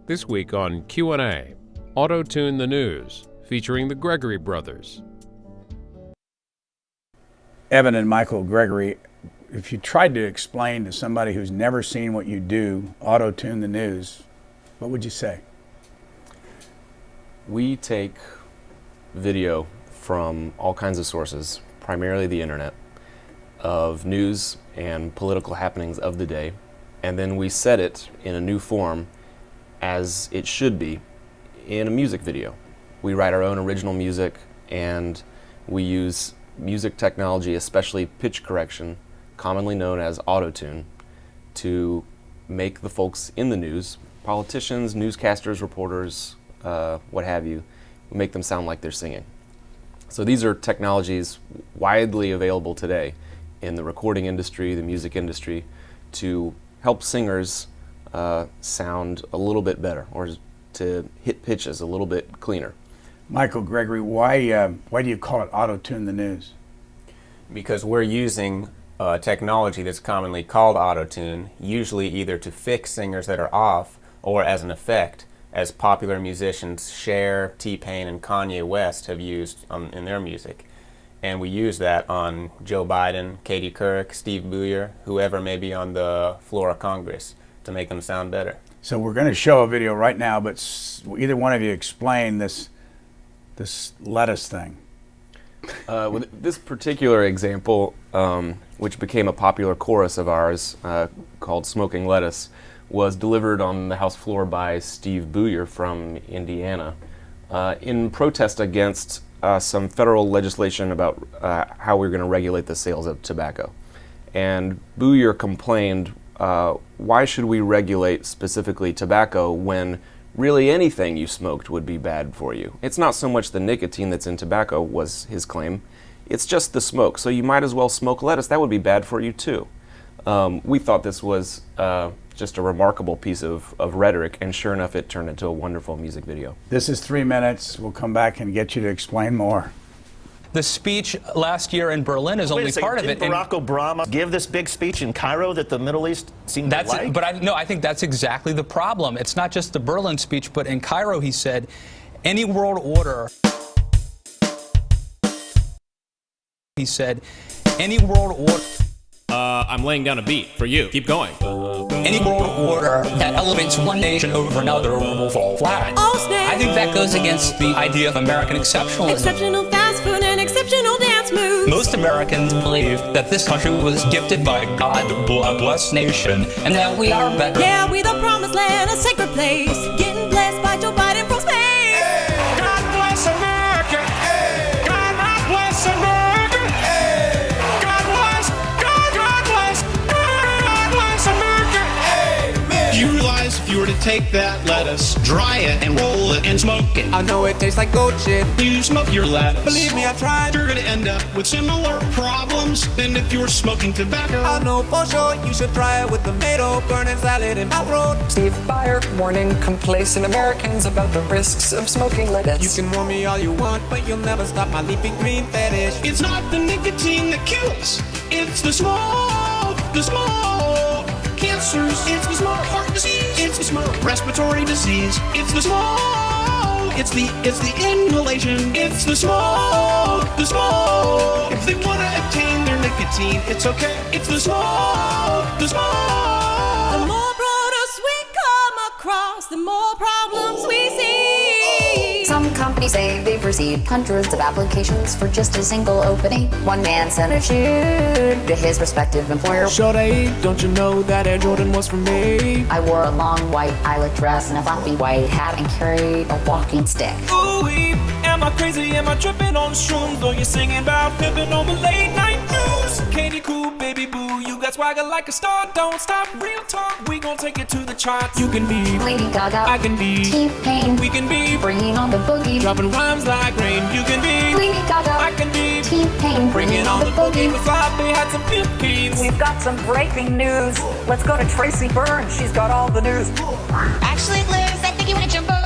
This week on Q&A, Autotune the News, featuring the Gregory Brothers. Evan and Michael Gregory, if you tried to explain to somebody who's never seen what you do, Autotune the News, what would you say? We take video from all kinds of sources, primarily the internet, of news and political happenings of the day, and then we set it in a new form as it should be in a music video. We write our own original music, and we use music technology, especially pitch correction, commonly known as autotune, to make the folks in the news, politicians, newscasters, reporters, what have you, make them sound like they're singing. So these are technologies widely available today in the recording industry, the music industry, to help singers sound a little bit better, or to hit pitches a little bit cleaner. Michael Gregory, why do you call it Autotune the News? Because we're using technology that's commonly called autotune, usually either to fix singers that are off or as an effect, as popular musicians Cher, T-Pain, and Kanye West have used in their music. And we use that on Joe Biden, Katie Couric, Steve Buyer, whoever may be on the floor of Congress, to make them sound better. So we're going to show a video right now, but either one of you explain this lettuce thing. With this particular example, which became a popular chorus of ours called Smoking Lettuce, was delivered on the House floor by Steve Buyer from Indiana in protest against some federal legislation about how we were going to regulate the sales of tobacco. And Buyer complained, why should we regulate specifically tobacco when really anything you smoked would be bad for you? It's not so much the nicotine that's in tobacco, was his claim. It's just the smoke. So you might as well smoke lettuce. That would be bad for you too. We thought this was just a remarkable piece of rhetoric, and sure enough, it turned into a wonderful music video. This is 3 minutes. We'll come back and get you to explain more. The speech last year in Berlin is only part of it. Did Barack Obama give this big speech in Cairo that the Middle East seemed to like? But I think that's exactly the problem. It's not just the Berlin speech, but in Cairo he said, any world order. He said, any world order. I'm laying down a beat for you. Keep going. Any world order that elevates one nation over another will fall flat. I think that goes against the idea of American exceptionalism. Exceptional fast food and exceptional dance moves. Most Americans believe that this country was gifted by God, a blessed nation, and that we are better. Yeah, we the promised land, a sacred place. Getting blessed by Joe Biden from space. Hey. God bless America. Hey. God bless America. Hey. God bless America. Amen. You realize if you were to take that lettuce, dry it, and roll it, and smoke it, I know it tastes like goat shit. You smoke your lettuce. Believe me, I tried. You're gonna end up with similar problems than if you were smoking tobacco. I know for sure you should try it with tomato, burning salad, and mouth road. Steve Buyer warning complacent Americans about the risks of smoking lettuce. You can warn me all you want, but you'll never stop my leafy green fetish. It's not the nicotine that kills. It's the smoke. The smoke. Cancers. It's the smoke. Heart disease. It's the smoke. Respiratory disease. It's the smoke. It's the inhalation. It's the smoke. The smoke. If they want to obtain their nicotine, it's okay. It's the smoke. The smoke. The more produce we come across, the more problems we see. Some companies say they've received hundreds of applications for just a single opening. One man sent a shoe to his respective employer. Shorty, don't you know that Air Jordan was for me? I wore a long white eyelet dress and a fluffy white hat and carried a walking stick. Ooh-wee, am I crazy? Am I tripping on shrooms? Or you singing about pimping on the late night news? Katie Cool, baby boo, you got swagger like a star. Don't stop, real talk, we gon' take it to the charts. You can be Lady Gaga, I can be T-Pain, we can be bringing on the boogie, dropping rhymes like rain. You can be Lady Gaga, I can be T-Pain, bringing on the boogie. With they had some pimp keys. We've got some breaking news. Let's go to Tracy Byrne. She's got all the news. Actually, Liz, I think you wanna jump up.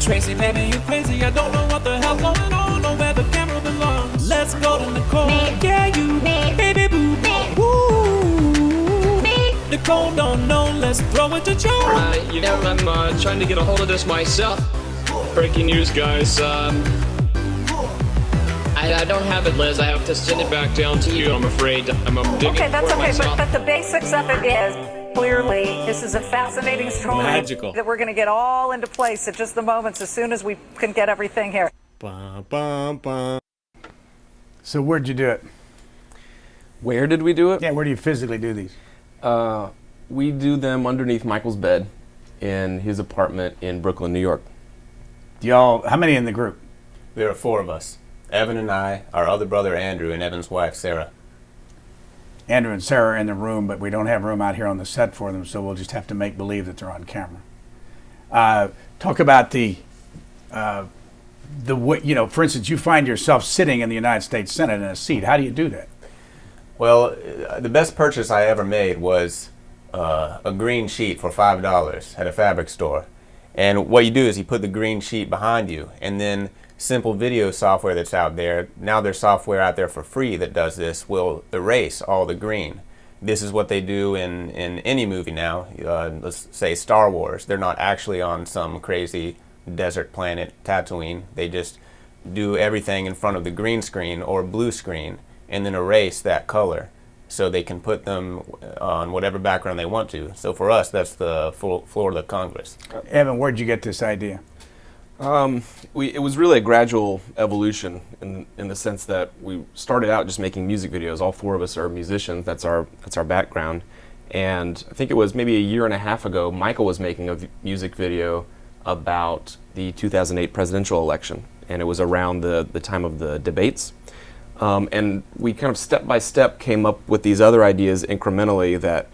Tracy, baby, you crazy. I don't know what the hell's going on or where the camera belongs. Let's go to Nicole. Yeah, you, baby boo. Woo. Nicole don't know, let's throw it to Joe. You know, I'm trying to get a hold of this myself. Breaking news, guys. I don't have it, Liz. I have to send it back down to you, I'm afraid. I'm digging okay, that's for okay, myself. but the basics of it is, clearly, this is a fascinating story. Magical. That we're going to get all into place at just the moments as soon as we can get everything here. Bum, bum, bum. So where'd you do it? Where did we do it? Yeah, where do you physically do these? We do them underneath Michael's bed in his apartment in Brooklyn, New York. How many in the group? There are 4 of us. Evan and I, our other brother Andrew, and Evan's wife Sarah. Andrew and Sarah are in the room, but we don't have room out here on the set for them, so we'll just have to make believe that they're on camera. Talk about the way, you know, for instance, you find yourself sitting in the United States Senate in a seat. How do you do that? Well, the best purchase I ever made was a green sheet for $5 at a fabric store. And what you do is you put the green sheet behind you, and then simple video software that's out there, now there's software out there for free that does this, will erase all the green. This is what they do in any movie now. Let's say Star Wars. They're not actually on some crazy desert planet, Tatooine. They just do everything in front of the green screen or blue screen and then erase that color so they can put them on whatever background they want to. So for us, that's the floor of the Congress. Evan, where'd you get this idea? It was really a gradual evolution in the sense that we started out just making music videos. All 4 of us are musicians. That's our background. And I think it was maybe a year and a half ago, Michael was making a music video about the 2008 presidential election, and it was around the time of the debates. And we kind of step by step came up with these other ideas incrementally that,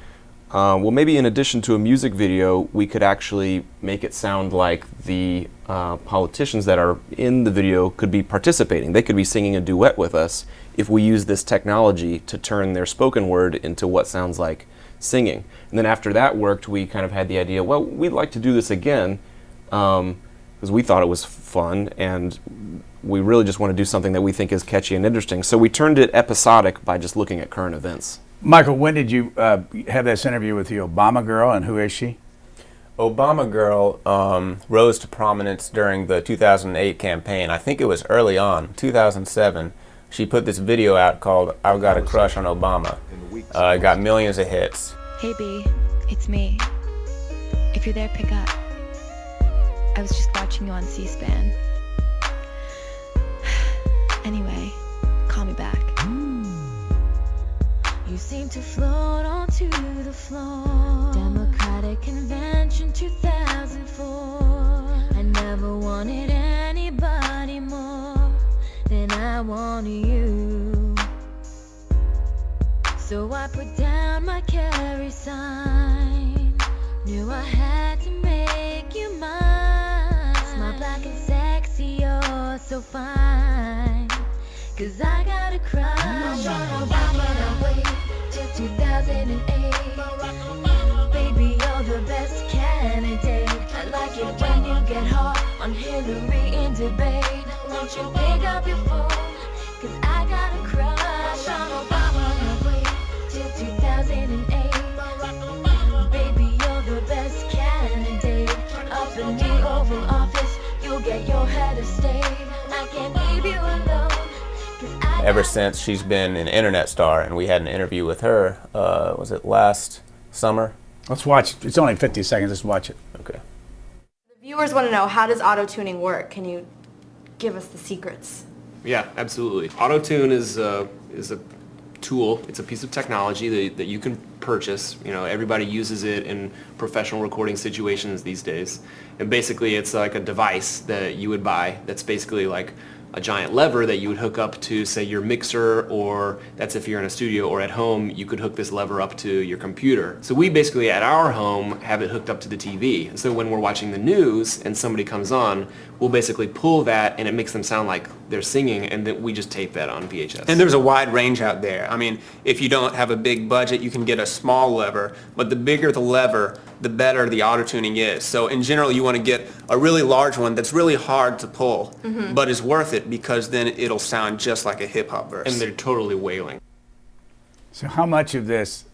well, maybe in addition to a music video, we could actually make it sound like the politicians that are in the video could be participating. They could be singing a duet with us if we use this technology to turn their spoken word into what sounds like singing. And then after that worked, we kind of had the idea, well, we'd like to do this again because we thought it was fun, and we really just want to do something that we think is catchy and interesting. So we turned it episodic by just looking at current events. Michael, when did you have this interview with the Obama girl, and who is she? Obama girl rose to prominence during the 2008 campaign. I think it was early on, 2007. She put this video out called "I've Got a Crush on Obama." It got millions of hits. Hey B, it's me. If you're there, pick up. I was just watching you on C-SPAN. Anyway, call me back. You seem to float onto the floor. Democratic Convention 2004. I never wanted anybody more than I wanted you. So I put down my carry sign. Knew I had to make you mine. Smile black and sexy, you're so fine. 'Cause I got a crush on Obama. Wait till 2008. Baby, you're the best candidate. I like it when you get hot on Hillary in debate. Won't you pick up your phone? 'Cause I got a crush on Obama. Wait till 2008. Baby, you're the best candidate. Up in the Oval Office, you'll get your head of state. I can't leave you alone. Ever since she's been an internet star, and we had an interview with her, was it last summer? Let's watch it. It's only 50 seconds. Let's watch it. Okay. The viewers want to know, how does auto-tuning work? Can you give us the secrets? Yeah, absolutely. Autotune is a tool. It's a piece of technology that you can purchase. You know, everybody uses it in professional recording situations these days. And basically, it's like a device that you would buy that's basically like a giant lever that you would hook up to, say, your mixer, or that's if you're in a studio, or at home, you could hook this lever up to your computer. So we basically, at our home, have it hooked up to the TV. So when we're watching the news and somebody comes on, we'll basically pull that, and it makes them sound like they're singing, and then we just tape that on VHS. And there's a wide range out there. I mean, if you don't have a big budget, you can get a small lever, but the bigger the lever, the better the auto-tuning is. So in general, you want to get a really large one that's really hard to pull, but is worth it because then it'll sound just like a hip-hop verse. And they're totally wailing. So how much of this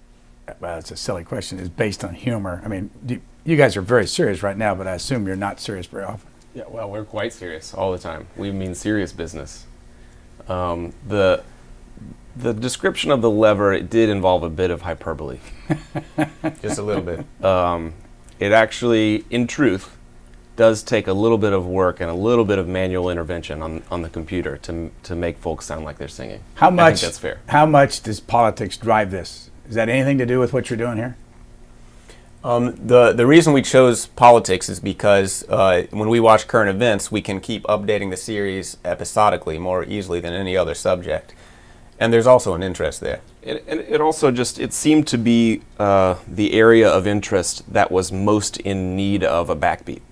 well, it's a silly question, is based on humor. I mean, you guys are very serious right now, but I assume you're not serious very often. Yeah, well, we're quite serious all the time. We mean serious business. The description of the lever, it did involve a bit of hyperbole. Just a little bit. It actually, in truth, does take a little bit of work and a little bit of manual intervention on the computer to make folks sound like they're singing. How much? I think that's fair. How much does politics drive this? Is that anything to do with what you're doing here? The reason we chose politics is because when we watch current events, we can keep updating the series episodically more easily than any other subject. And there's also an interest there. It also just, it seemed to be the area of interest that was most in need of a backbeat.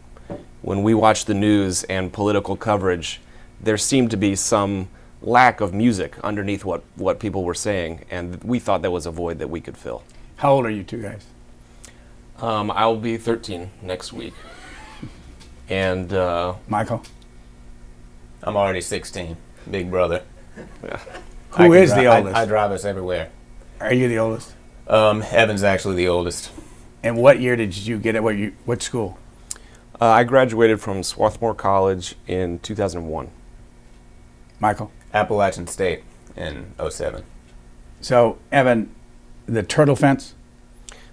When we watched the news and political coverage, there seemed to be some lack of music underneath what people were saying, and we thought that was a void that we could fill. How old are you two guys? I'll be 13 next week. And Michael? I'm already 16. Big brother. Yeah. Who is the oldest? I drive us everywhere. Are you the oldest? Evan's actually the oldest. And what year did you get at what school? I graduated from Swarthmore College in 2001. Michael? Appalachian State in 07. So, Evan, the turtle fence?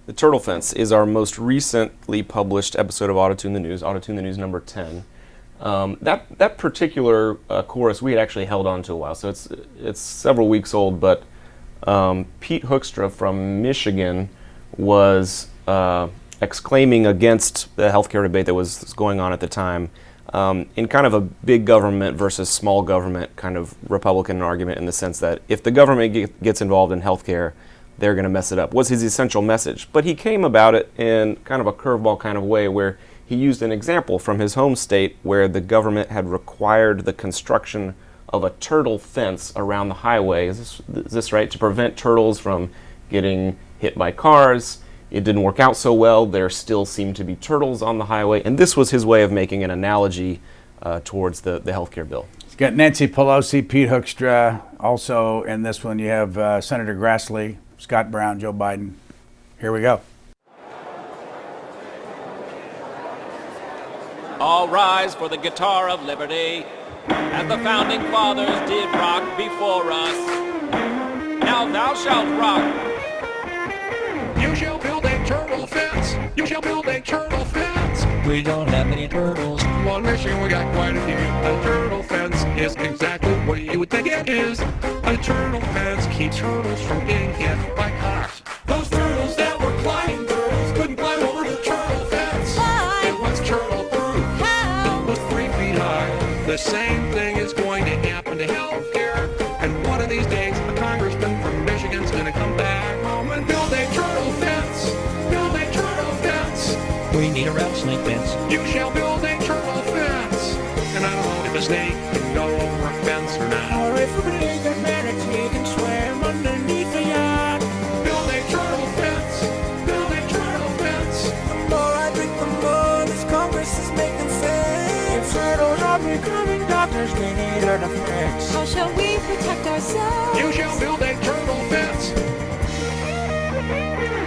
The Turtle Fence is our most recently published episode of Autotune the News number 10. That particular chorus we had actually held on to a while, so it's several weeks old, but Pete Hoekstra from Michigan was exclaiming against the healthcare debate that was going on at the time in kind of a big government versus small government kind of Republican argument, in the sense that if the government gets involved in healthcare, they're going to mess it up, was his essential message. But he came about it in kind of a curveball kind of way, where he used an example from his home state where the government had required the construction of a turtle fence around the highway. Is this right? To prevent turtles from getting hit by cars. It didn't work out so well. There still seemed to be turtles on the highway. And this was his way of making an analogy towards the healthcare bill. It's got Nancy Pelosi, Pete Hoekstra. Also in this one you have Senator Grassley, Scott Brown, Joe Biden. Here we go. All rise for the guitar of liberty, as the founding fathers did rock before us. Now thou shalt rock. You shall build a turtle fence. You shall build a turtle fence. We don't have many turtles. One mission, we got quite a few. A turtle fence is exactly what you would think it is. A turtle fence keeps turtles from being hit by cars. Those turtles that were climbing turtles couldn't climb over the turtle fence. Why? It was turtle proof. How? It was 3 feet high. The same thing is going to happen to healthcare. And one of these days, a congressman from Michigan's going to come back home and build a turtle fence. Build a turtle fence. We need a rattlesnake fence. You shall build a turtle fence. And I don't know if a snake can go over a fence or not. Or if a big manatee can swim underneath the yacht. Build a turtle fence. Build a turtle fence. The more I drink, the more this Congress is making sense. If turtles are becoming doctors, we need a defense. How shall we protect ourselves? You shall build a turtle fence.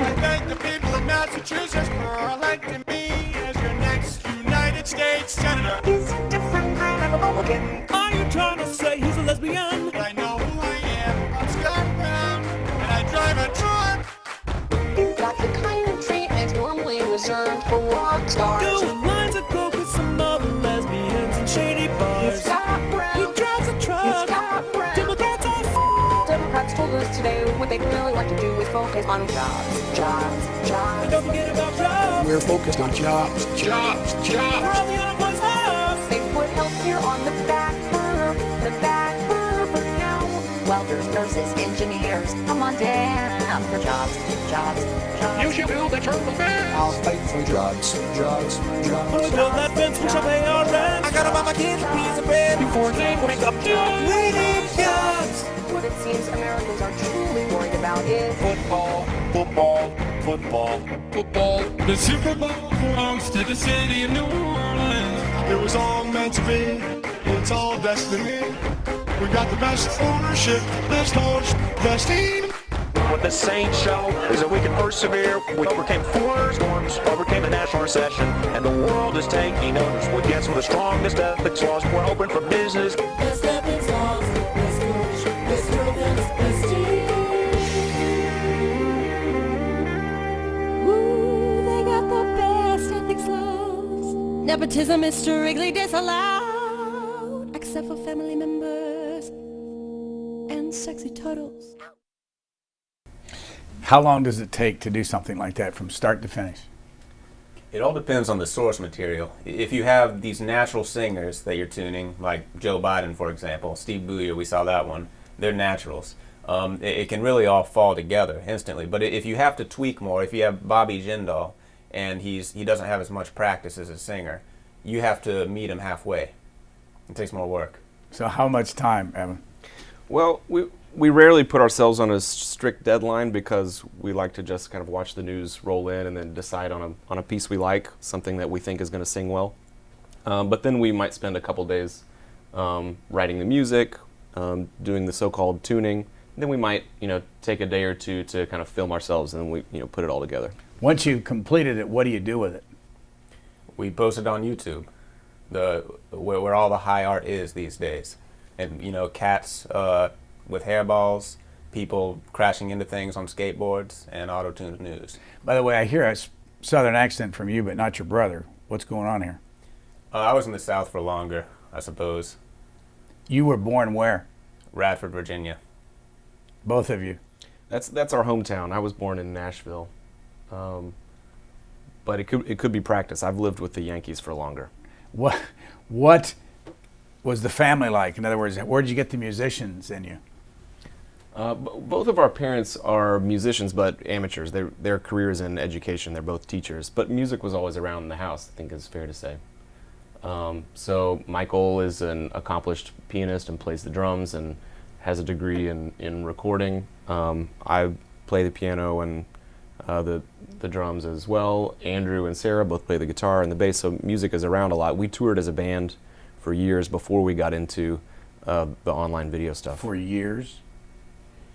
I thank the people of Massachusetts for electing me as your next United States Senator. He's a different kind of Republican. Are you trying to say he's a lesbian? But I know who I am. I'm Scott Brown, and I drive a truck. You've got the kind of treatment normally reserved for rock stars. Doing lines of coke with some other lesbians and shady bars. He's Scott Brown. He drives a truck. He's Scott Brown. Democrats are Democrats told us today what they'd really like to do is focus on jobs, jobs, jobs. Don't forget about jobs. We're focused on jobs, jobs, We're jobs. on the unemployed house. They put healthcare on the back burner for now. Welders, nurses, engineers, come on down for jobs, jobs, jobs. You shall build a turtle fence. I'll fight for jobs, jobs, jobs. We'll build that fence, we shall pay our rent. I gotta buy my kids a piece of bread Before they wake up, We need jobs. What it seems Americans are truly worried about is football, football, football, football. The Super Bowl belongs to the city of New Orleans. It was all meant to be. It's all destiny. We got the best ownership, best coach, best team. What of this Saint show is that we can persevere. We overcame 4 storms, overcame the national recession, and the world is taking notice. We guess we're the strongest ethics laws. We're open for business. Best ethics laws, best coach, best girlfriends, best team. Ooh, they got the best ethics laws. Nepotism is strictly disallowed, except for family members and sexy turtles. How long does it take to do something like that from start to finish? It all depends on the source material. If you have these natural singers that you're tuning, like Joe Biden, for example, Steve Booyer, we saw that one, they're naturals. It can really all fall together instantly. But if you have to tweak more, if you have Bobby Jindal and he doesn't have as much practice as a singer, you have to meet him halfway. It takes more work. So how much time, Evan? Well, we rarely put ourselves on a strict deadline because we like to just kind of watch the news roll in and then decide on a piece we like, something that we think is going to sing well. But then we might spend a couple days writing the music, doing the so-called tuning. Then we might, take a day or two to kind of film ourselves, and then we, put it all together. Once you've completed it, what do you do with it? We post it on YouTube, where all the high art is these days. And, cats with hairballs, people crashing into things on skateboards, and auto-tuned news. By the way, I hear a southern accent from you, but not your brother. What's going on here? I was in the South for longer, I suppose. You were born where? Radford, Virginia. Both of you? That's our hometown. I was born in Nashville. But it could be practice. I've lived with the Yankees for longer. What was the family like? In other words, where did you get the musicians in you? Both of our parents are musicians, but amateurs. Their careers in education. They're both teachers. But music was always around in the house, I think is fair to say. So Michael is an accomplished pianist and plays the drums and has a degree in recording. I play the piano and the drums as well. Andrew and Sarah both play the guitar and the bass, so music is around a lot. We toured as a band for years before we got into the online video stuff. For years?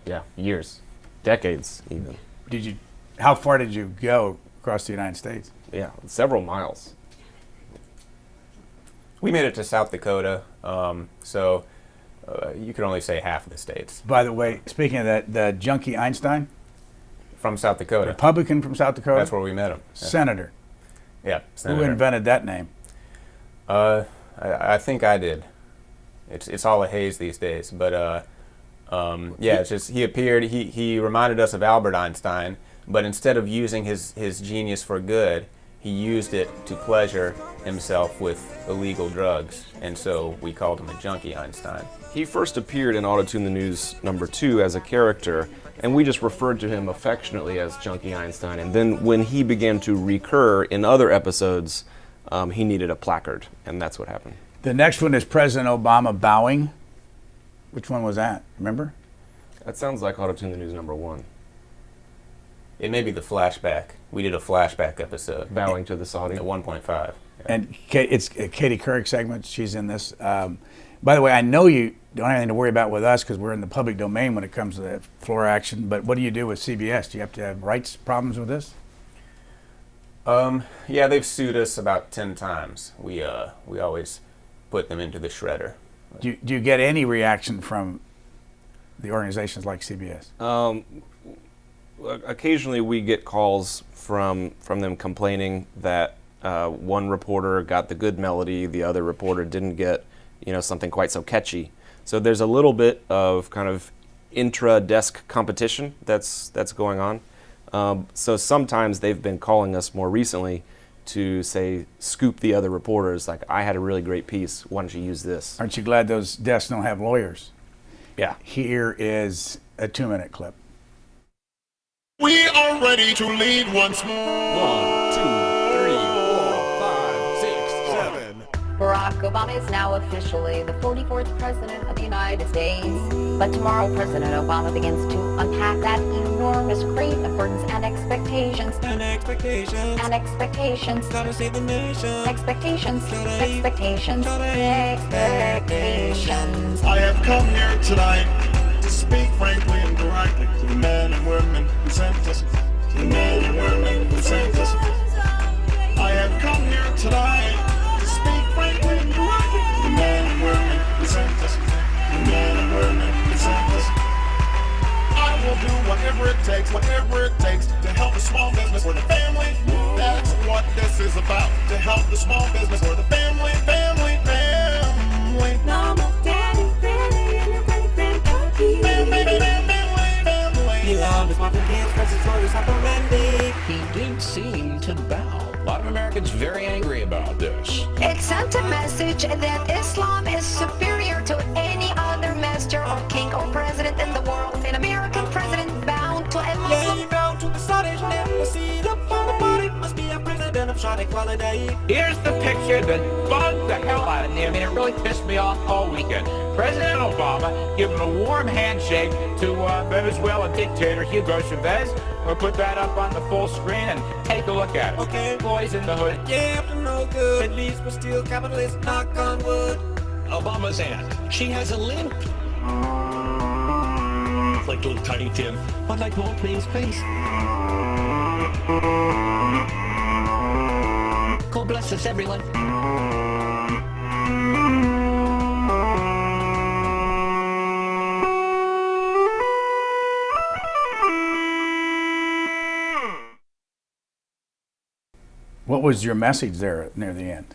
Yeah, years. Decades, even. How far did you go across the United States? Yeah, several miles. We made it to South Dakota, so you could only say half of the states. By the way, speaking of that, the junkie Einstein? From South Dakota. Republican from South Dakota? That's where we met him. Yeah. Senator. Yeah, Senator. Who invented that name? I think I did. It's all a haze these days, but yeah, it's just he appeared. He reminded us of Albert Einstein, but instead of using his genius for good, he used it to pleasure himself with illegal drugs, and so we called him a junkie Einstein. He first appeared in Autotune the News #2 as a character, and we just referred to him affectionately as Junkie Einstein. And then when he began to recur in other episodes, he needed a placard, and that's what happened. The next one is President Obama bowing. Which one was that? Remember? That sounds like Autotune the News #1. It may be the flashback. We did a flashback episode. Bowing to the Saudi. At 1.5. Yeah. And it's a Katie Couric segment. She's in this. By the way, I know you don't have anything to worry about with us because we're in the public domain when it comes to the floor action. But what do you do with CBS? Do you have to have rights problems with this? Yeah, they've sued us about 10 times. We always put them into the shredder. Do you get any reaction from the organizations like CBS? Occasionally we get calls from them complaining that one reporter got the good melody, the other reporter didn't get something quite so catchy. So there's a little bit of kind of intra-desk competition that's going on. So sometimes they've been calling us more recently to say, scoop the other reporters, like, I had a really great piece, why don't you use this? Aren't you glad those desks don't have lawyers? Yeah. Here is a 2-minute clip. We are ready to lead once more. 1, 2, 3, 4, 5, 6, 7. Barack Obama is now officially the 44th President of the United States. But tomorrow, President Obama begins to unpack that enormous crate of burdens and expectations. And expectations. And expectations. Gotta save the nation. Expectations. Expectations. Expectations. I have come here tonight to speak frankly and directly to the men and women who sent us. To the men and women who sent us. I have come here tonight to speak frankly and directly to the men and women who sent us. The men and women who sent us. I will do whatever it takes to help the small business or the family. That's what this is about. To help the small business or the family. Mama, daddy, granny, and your great-grandpappy. He loved his mother kids, cause his mother's operandi. He did seem to bow. A lot of Americans very angry about this. It sent a message that Islam is superior to any other master or king or president in the world. An American president bound to a Muslim. Yeah, he bound to the Scottish embassy. The body must be a president of Sonic quality. Here's the picture that bugged the hell out of me. I mean, it really pissed me off all weekend. President Obama giving a warm handshake to Venezuelan dictator Hugo Chavez. We'll put that up on the full screen and take a look at it. Okay, boys in the hood. Yeah, up to no good. At least we're still capitalists, knock on wood. Obama's aunt, she has a limp. Like little Tiny Tim, but like Walt Plays face. God bless us, everyone. What was your message there near the end?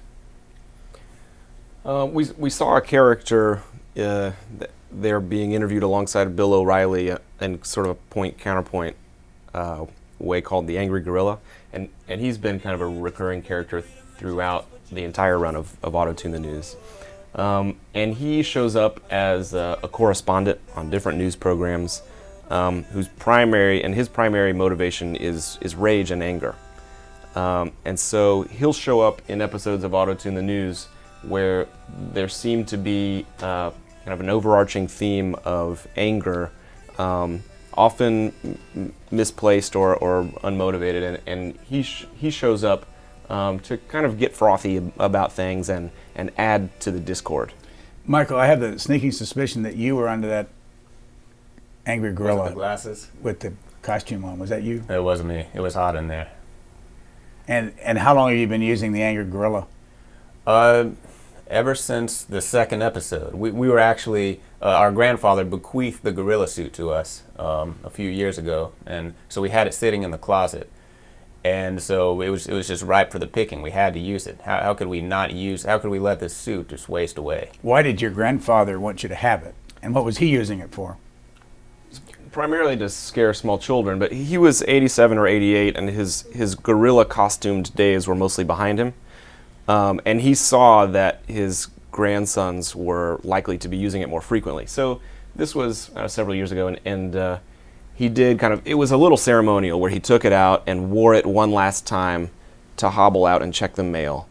We saw a character there being interviewed alongside Bill O'Reilly in sort of a point-counterpoint way called the Angry Gorilla, and he's been kind of a recurring character throughout the entire run of Autotune the News. And he shows up as a correspondent on different news programs whose primary motivation is rage and anger. And so he'll show up in episodes of Autotune the News where there seemed to be kind of an overarching theme of anger, often misplaced or unmotivated, and he shows up to kind of get frothy about things and add to the discord. Michael, I have the sneaking suspicion that you were under that Angry Gorilla. With the glasses? With the costume on. Was that you? It wasn't me. It was hot in there. And how long have you been using the Angry Gorilla? Ever since the second episode. We were actually, our grandfather bequeathed the gorilla suit to us a few years ago, and so we had it sitting in the closet. And so it was just ripe for the picking. We had to use it. How could we not use? How could we let this suit just waste away? Why did your grandfather want you to have it, and what was he using it for? Primarily to scare small children, but he was 87 or 88, and his gorilla costumed days were mostly behind him. And he saw that his grandsons were likely to be using it more frequently. So this was several years ago, and he did kind of, it was a little ceremonial where he took it out and wore it one last time to hobble out and check the mail.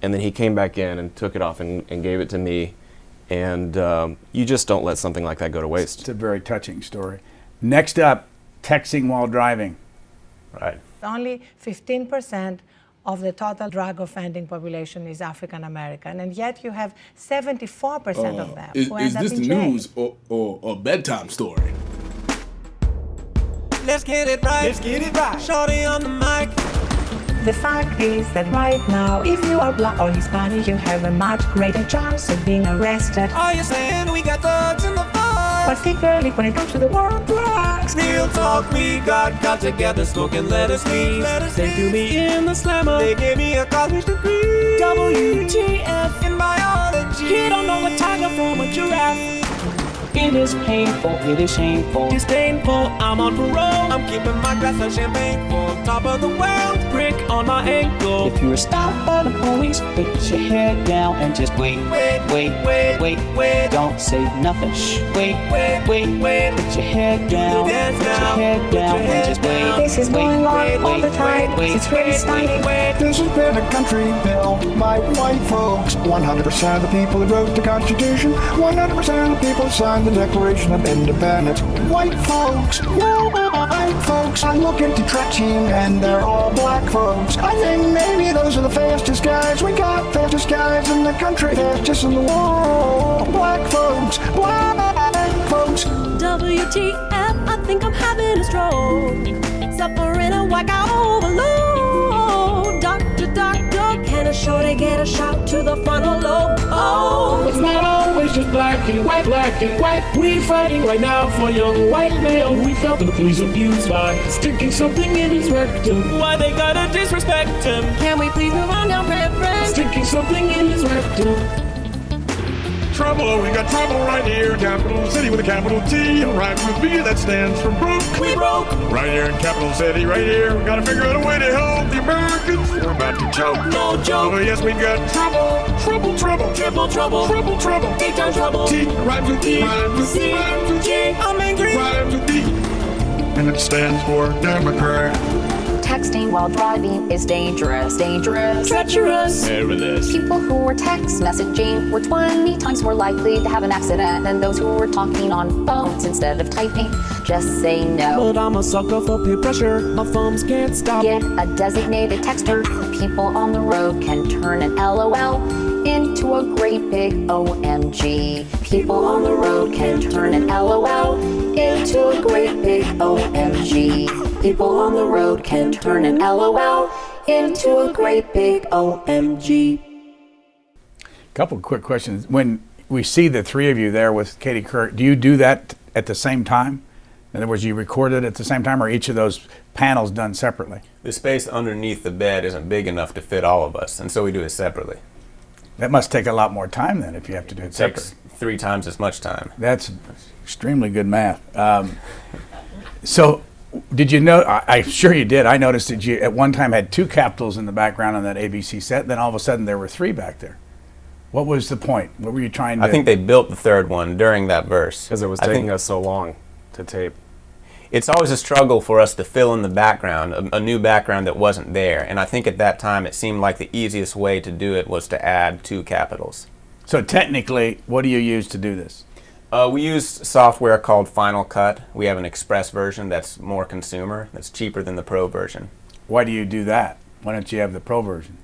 And then he came back in and took it off and gave it to me. And you just don't let something like that go to waste. It's a very touching story. Next up, texting while driving. Right. Only 15% of the total drug offending population is African American, and yet you have 74% of them who end up in jail. Is this the news or a bedtime story? Let's get it right. Let's get it right. Shorty on the mic. The fact is that right now, if you are black or Hispanic, you have a much greater chance of being arrested. Are you saying we got thugs in the fire? Particularly when it comes to the war on drugs. Real talk, we got together smoking lettuce leaves. They threw me in the slammer. They gave me a college degree. WTF in biology. He don't know a tiger from a giraffe. It is painful, it is shameful. Disdainful, I'm on parole. I'm keeping my glass of champagne full. Top of the world, brick on my ankle. If you're stopped by the police, put your head down and just wait. Wait. Don't say nothing. Shh. Wait. Put your head down. Put your head down and just wait. This is going on all the time. It's really stunning. This has been a country bill by white folks. 100% of the people who wrote the Constitution. 100% of the people who signed the Declaration of Independence. White folks. White folks. I look at the track team and they're all black folks. I think maybe those are the fastest guys. We got fastest guys in the country, fastest in the world. Black folks. Black folks. folks. WTF, I think I'm having a stroke. Suffering a whack-out overload. Doctor, doctor, can a shorty get a shot to the frontal lobe? Oh, It's not always just black and white, black and white. We're fighting right now for young white male we felt the police abused by sticking something in his rectum. Why they gotta disrespect him? can we please move on now, Reverend? Sticking something in his rectum. Trouble, we got trouble right here. Capital City with a capital T and rhymes with B that stands for broke. We broke. Right here in Capital City, right here. We gotta figure out a way to help the Americans. We're about to choke. No joke. Oh yes, we got trouble, trouble, trouble, Triple trouble. trouble, trouble. 8 times trouble. T rhymes with E, rhymes with C, rhymes with G. I'm angry. Rhymes with D, and it stands for Democrat. Texting while driving is dangerous, dangerous, Treacherous. Perilous. People who were text messaging were 20 times more likely to have an accident than those who were talking on phones instead of typing. Just say no. But I'm a sucker for peer pressure. My thumbs can't stop. Get a designated texter. People on the road can turn an LOL into a great big OMG. People on the road can turn an LOL into a great big OMG. People on the road can turn an LOL into a great big OMG. Couple of quick questions. When we see the three of you there with Katie Couric, do you do that at the same time? In other words, you record it at the same time, or each of those panels done separately? The space underneath the bed isn't big enough to fit all of us, and so we do it separately. That must take a lot more time then if you have to do it It separately. takes 3 times as much time. That's extremely good math. So did you know, I'm sure you did, I noticed that you at one time had 2 capitals in the background on that ABC set, then all of a sudden there were 3 back there. What was the point? What were you trying to... I think they built the third one during that verse. Because it was taking us so long to tape. It's always a struggle for us to fill in the background, a new background that wasn't there. And I think at that time it seemed like the easiest way to do it was to add 2 capitals. So technically, what do you use to do this? We use software called Final Cut. We have an express version that's more consumer, that's cheaper than the pro version. Why do you do that? Why don't you have the pro version?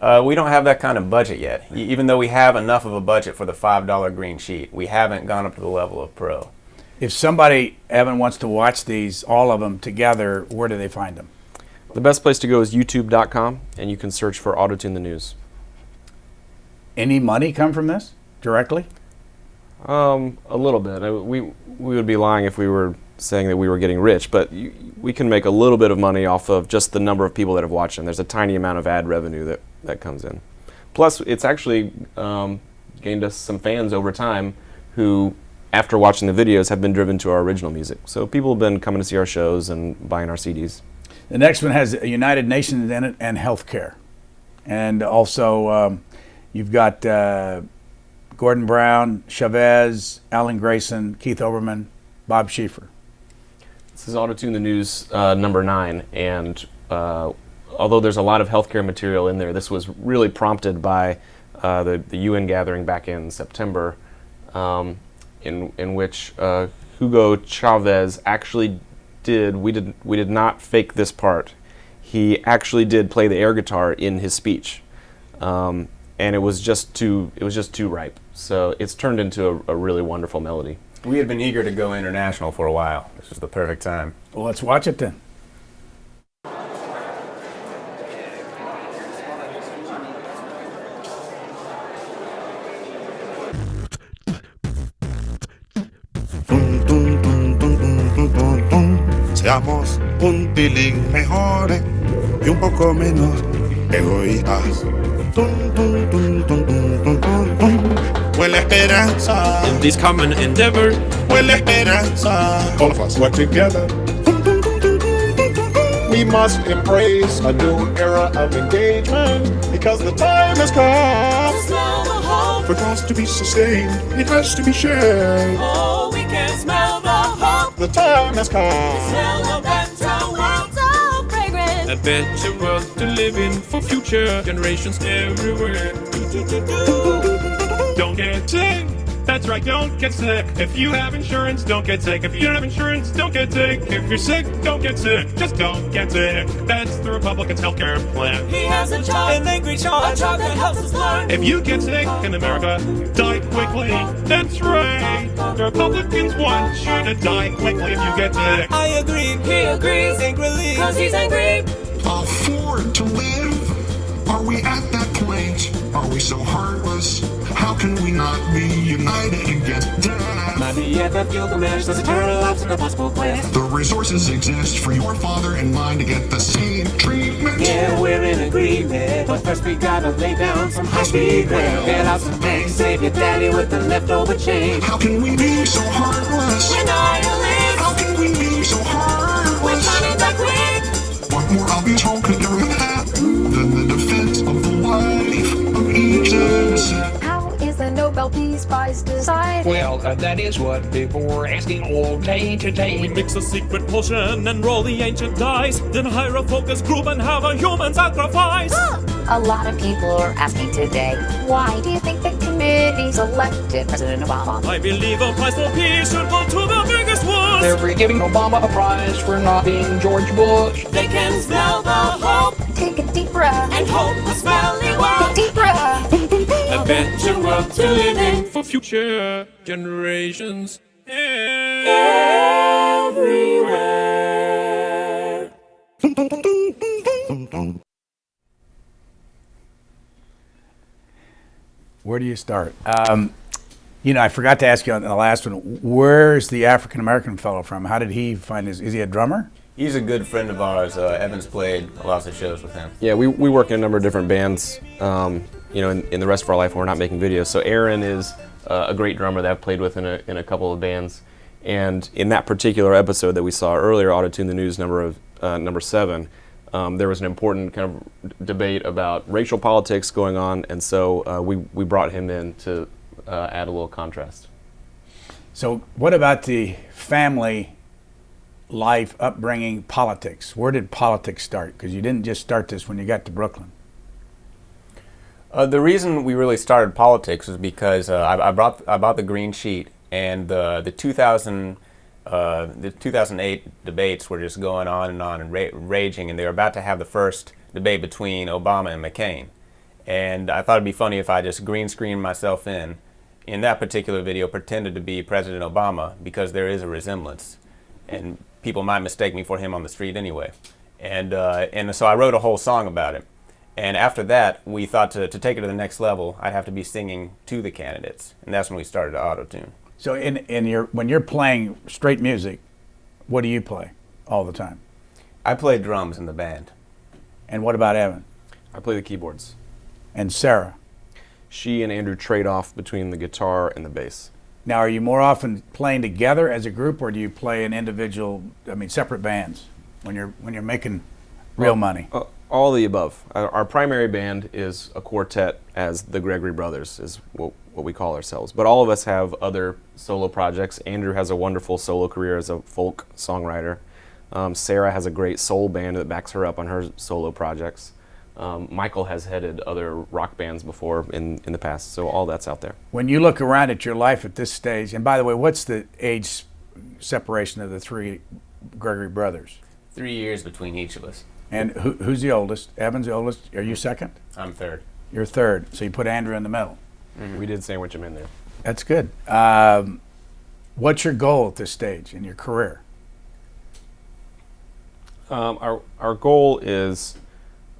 We don't have that kind of budget yet. Even though we have enough of a budget for the $5 green sheet, we haven't gone up to the level of pro. If somebody, Evan, wants to watch these, all of them together, where do they find them? The best place to go is youtube.com, and you can search for Autotune the News. Any money come from this directly? A little bit. We would be lying if we were saying that we were getting rich, but we can make a little bit of money off of just the number of people that have watched them. There's a tiny amount of ad revenue that comes in. Plus, it's actually gained us some fans over time who, after watching the videos, have been driven to our original music. So people have been coming to see our shows and buying our CDs. The next one has United Nations in it and healthcare. And also, you've got Gordon Brown, Chavez, Alan Grayson, Keith Olbermann, Bob Schieffer. This is Autotune the News number 9, and although there's a lot of healthcare material in there, this was really prompted by the UN gathering back in September, in which Hugo Chavez actually we did not fake this part. He actually did play the air guitar in his speech, and it was just too ripe. So it's turned into a really wonderful melody. We had been eager to go international for a while. This was the perfect time. Well, let's watch it then. Seamos un tilín mejores y un poco menos egoístas. Huele esperanza. In this common endeavor, Huele esperanza. All of us work together. We must embrace a new era of engagement because the time has come. smell the hope. For cause to be sustained, it has to be shared. Oh, we can smell the hope. The time has come. Smell a better world, So fragrant. a better world to live in for future generations everywhere. Don't get sick, That's right, don't get sick. If you have insurance, don't get sick. If you don't have insurance, don't get sick. If you're sick, don't get sick. Just don't get sick. That's the Republicans' healthcare plan. He has a job, an angry job, a job that helps us learn. If you get sick in America, die quickly. That's right. The Republicans want you to die quickly if you get sick. I agree, he agrees, angrily, cause he's angry. Afford to live? Are we at that point? Are we so heartless? How can we not be united against death? My BFF Gilgamesh, there's eternal lives in a possible quest. The resources exist for your father and mine to get the same treatment. Yeah, we're in agreement, but first we gotta lay down some high-speed rail. Get out some banks, save your daddy with the leftover change. How can we be so heartless? We're nihilists. How can we be so heartless? We're coming back quick. What more obvious hope could there have than the defense of the life of each innocent? How is the Nobel Peace Prize decided? Well, that is what people were asking all day today. We mix a secret potion and roll the ancient dice, then hire a focus group and have a human sacrifice. A lot of people are asking today, why do you think the committee selected President Obama? I believe a prize for peace should go to the biggest ones. They're giving Obama a prize for not being George Bush. They can smell the hope. Take a deep breath and hope a smelly world. Deep breath. A better world to live in for future generations. Everywhere. Where do you start? You know, I forgot to ask you on the last one. Where's the African American fellow from? How did he find his? Is he a drummer? He's a good friend of ours. Evan's played lots of shows with him. Yeah, we work in a number of different bands, you know, in the rest of our life when we're not making videos. So Aaron is a great drummer that I've played with in a couple of bands. And in that particular episode that we saw earlier, Autotune the News number 7, there was an important kind of debate about racial politics going on, and so we brought him in to add a little contrast. So what about the family life, upbringing, politics? Where did politics start? Because you didn't just start this when you got to Brooklyn. The reason we really started politics was because I bought the green sheet, and the 2008 debates were just going on and raging, and they were about to have the first debate between Obama and McCain. And I thought it'd be funny if I just green screened myself in that particular video, pretended to be President Obama, because there is a resemblance, and people might mistake me for him on the street anyway. And so I wrote a whole song about it. And after that, we thought to take it to the next level, I'd have to be singing to the candidates, and that's when we started to auto-tune. So when you're playing straight music, what do you play all the time? I play drums in the band. And what about Evan? I play the keyboards. And Sarah? She and Andrew trade off between the guitar and the bass. Now, are you more often playing together as a group, or do you play in separate bands when you're making real money? All of the above. Our primary band is a quartet, as the Gregory Brothers is what we call ourselves. But all of us have other solo projects. Andrew has a wonderful solo career as a folk songwriter. Sarah has a great soul band that backs her up on her solo projects. Michael has headed other rock bands before in the past, so all that's out there. When you look around at your life at this stage, and by the way, what's the age separation of the three Gregory brothers? 3 years between each of us. And who's the oldest? Evan's the oldest. Are you second? I'm third. You're third, so you put Andrew in the middle. Mm-hmm. We did sandwich him in there. That's good. What's your goal at this stage in your career? Our goal is,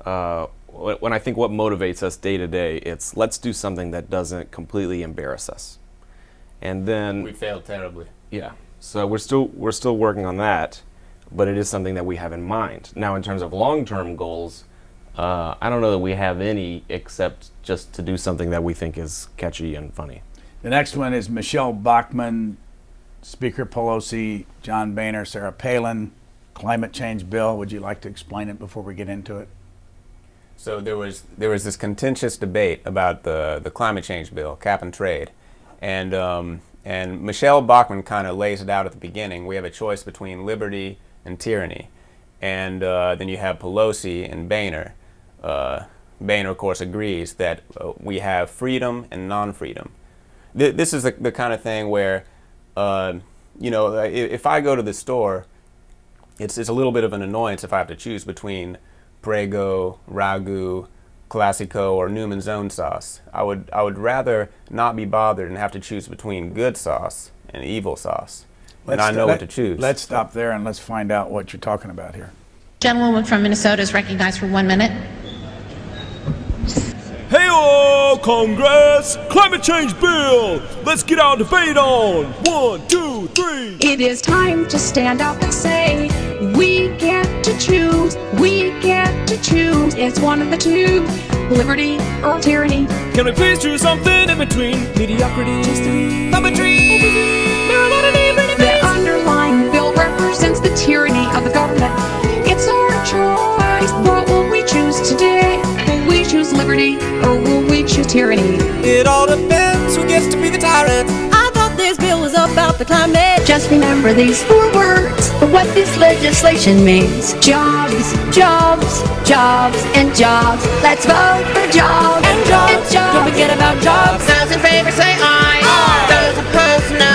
when I think what motivates us day to day, it's let's do something that doesn't completely embarrass us. And then we failed terribly. Yeah. So we're still working on that, but it is something that we have in mind. Now, in terms of long-term goals, I don't know that we have any, except just to do something that we think is catchy and funny. The next one is Michelle Bachmann, Speaker Pelosi, John Boehner, Sarah Palin, climate change bill. Would you like to explain it before we get into it? So there was this contentious debate about the climate change bill, cap and trade, and Michelle Bachmann kind of lays it out at the beginning. We have a choice between liberty and tyranny, and then you have Pelosi and Boehner. Boehner, of course, agrees that we have freedom and non-freedom. This is the kind of thing where, you know, if I go to the store, it's a little bit of an annoyance if I have to choose between Prego, Ragu, Classico, or Newman's Own sauce. I would rather not be bothered and have to choose between good sauce and evil sauce. And I know what to choose. Let's stop there and let's find out what you're talking about here. Gentlewoman from Minnesota is recognized for 1 minute. Hey-o, Congress! Climate change bill! Let's get our debate on! 1, 2, 3! It is time to stand up and say, we get to choose, we get to choose. It's one of the two, liberty or tyranny. Can we please choose something in between? Mediocrity is the puppetry. The underlying bill represents the tyranny of the government. It's our choice. What will we choose today? Will we choose liberty or will we choose tyranny? It all depends who gets to be the tyrant. I thought this bill was about the climate. Just remember these 4 words, what this legislation means. Jobs, jobs, jobs, and jobs. Let's vote for jobs And jobs. and jobs. Don't forget about jobs. Those in favor say aye. Aye. Those opposed no.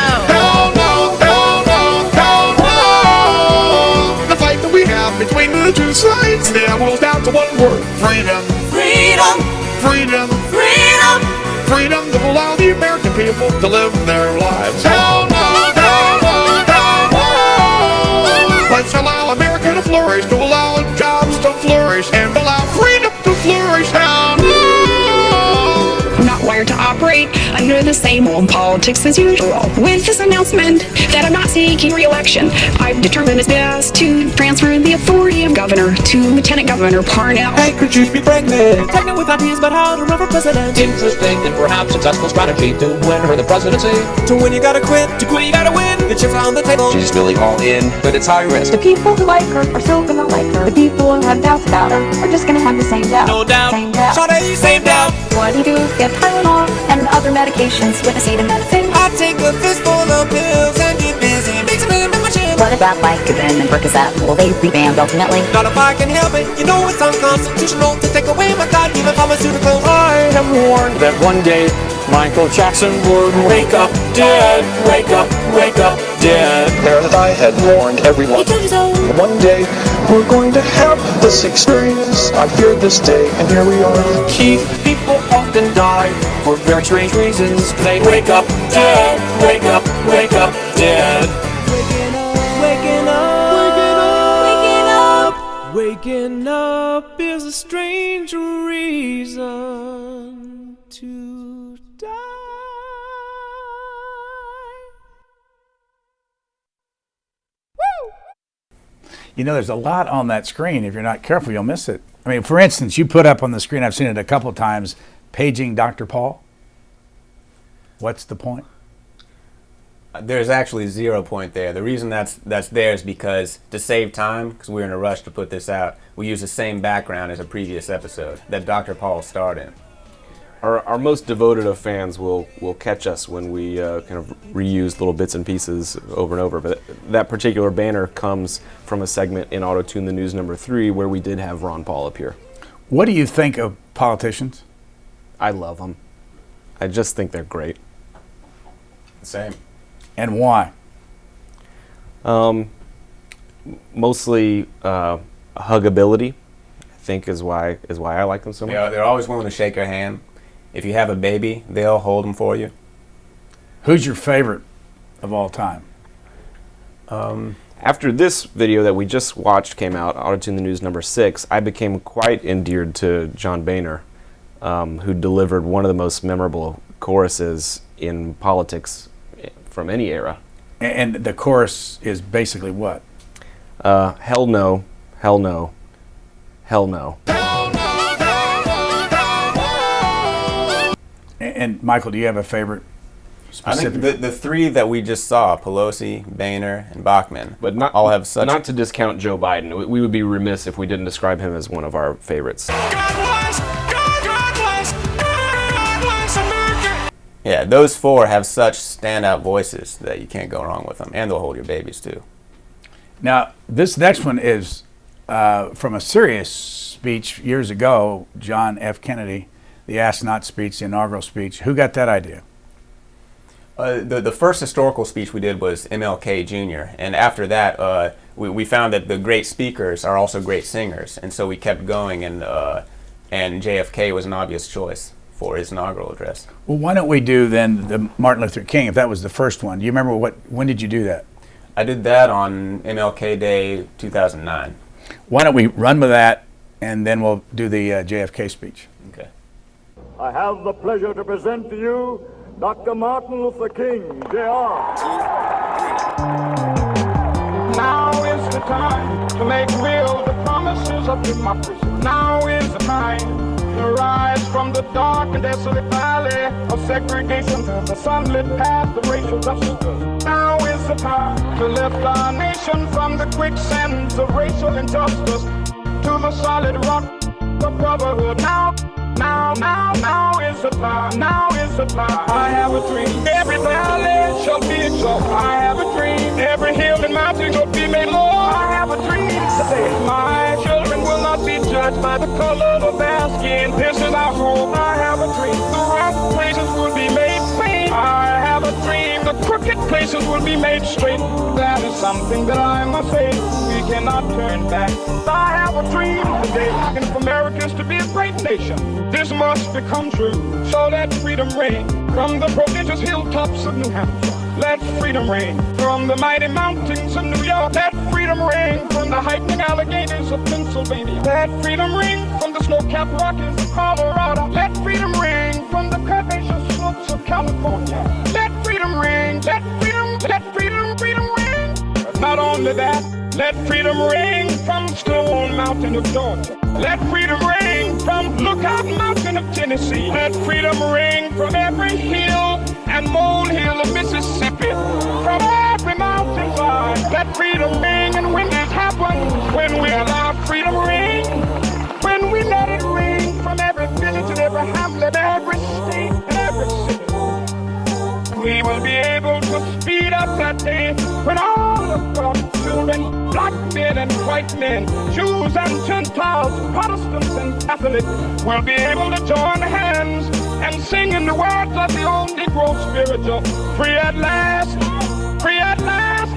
The fight that we have between the two sides now boils down to one word: freedom. Freedom. Freedom. Freedom. Freedom to allow the American people to live their lives. Hell no, hell no, hell no. Let's allow America to flourish, to allow jobs to flourish, and allow freedom to flourish. Hell no. Not wired to operate under the same old politics as usual. With this announcement that I'm not seeking re-election, I've determined it's best to transfer the authority of governor to Lieutenant Governor Parnell. Hey, could you be pregnant? Pregnant with ideas about how to run for president. Interesting and perhaps successful strategy to win her the presidency. To win you gotta quit, to quit you gotta win. Get your foot on the table. She's really all in, but it's high risk. The people who like her are still gonna like her. The people who have doubts about her are just gonna have the same doubt. No doubt. Same doubt. Sade, same doubt. What do you do? Get Tylenol and other medications with acetaminophen. I take a fistful of pills and get busy mixing them in my chin. What about Vicodin and Percocet? Will they be banned ultimately? Not if I can help it. You know it's unconstitutional to take away my God-given pharmaceuticals. I have warned that one day Michael Jackson would wake up dead, wake up dead. There that I had warned everyone. One day we're going to have this experience. I feared this day, and here we are. Keith, people often die for very strange reasons. They wake up dead, wake up dead. Waking up, waking up, waking up, waking up is a strange reason to die. You know, there's a lot on that screen. If you're not careful, you'll miss it. I mean, for instance, you put up on the screen, I've seen it a couple of times, paging Dr. Paul. What's the point? There's actually 0 point there. The reason that's there is because to save time, because we're in a rush to put this out, we use the same background as a previous episode that Dr. Paul starred in. Our most devoted of fans will catch us when we kind of reuse little bits and pieces over and over. But that particular banner comes from a segment in Autotune the News number 3 where we did have Ron Paul appear. What do you think of politicians? I love them. I just think they're great. Same. And why? Mostly huggability, I think, is why I like them so much. Yeah, they're always willing to shake your hand. If you have a baby, they'll hold them for you. Who's your favorite of all time? After this video that we just watched came out, Autotune the News number 6, I became quite endeared to John Boehner, who delivered one of the most memorable choruses in politics from any era. And the chorus is basically what? Hell no, hell no, hell no. And Michael, do you have a favorite specific? I think the 3 that we just saw, Pelosi, Boehner, and Bachmann, but not all have such... Not to discount Joe Biden. We would be remiss if we didn't describe him as one of our favorites. Yeah, those 4 have such standout voices that you can't go wrong with them, and they'll hold your babies too. Now, this next one is from a serious speech years ago, John F. Kennedy, the Ask Not speech, the inaugural speech. Who got that idea? The first historical speech we did was MLK Jr., and after that, we found that the great speakers are also great singers, and so we kept going, and JFK was an obvious choice for his inaugural address. Well, why don't we do then the Martin Luther King, if that was the first one? Do you remember when did you do that? I did that on MLK Day 2009. Why don't we run with that, and then we'll do the JFK speech. Okay. I have the pleasure to present to you Dr. Martin Luther King, Jr. Now is the time to make real the promises of democracy. Now is the time to rise from the dark and desolate valley of segregation to the sunlit path of racial justice. Now is the time to lift our nation from the quicksands of racial injustice to the solid rock of brotherhood. Now is the time, now is the time. I have a dream, every valley shall be exalted. I have a dream, every hill and mountain shall be made low. I have a dream today. My children will not be judged by the color of their skin. This is our hope. I have a dream, the rough places will be made plain. I have a dream, the crooked places will be made straight. That is something that I must say, we cannot turn back. I have a dream today, and for Americans to be a great nation. This must become true, so let freedom reign from the prodigious hilltops of New Hampshire. Let freedom reign from the mighty mountains of New York. Let freedom reign from the hiking Alleghenies of Pennsylvania. Let freedom reign from the snow-capped Rockies of Colorado. Let freedom reign from the curvaceous slopes of California. Let freedom reign, let freedom reign. But not only that, let freedom reign from Stone Mountain of Georgia. Let freedom reign from Lookout Mountain of Tennessee. Let freedom reign from every hill and molehill of Mississippi. From every mountain side, let freedom reign. And when this happens, when we allow freedom reign, when we let it rain from every village and every hamlet, every state and every city, we will be able to speed up that day when all of God's children, black men and white men, Jews and Gentiles, Protestants and Catholics, will be able to join hands and sing in the words of the old Negro spiritual. Free at last, free at last,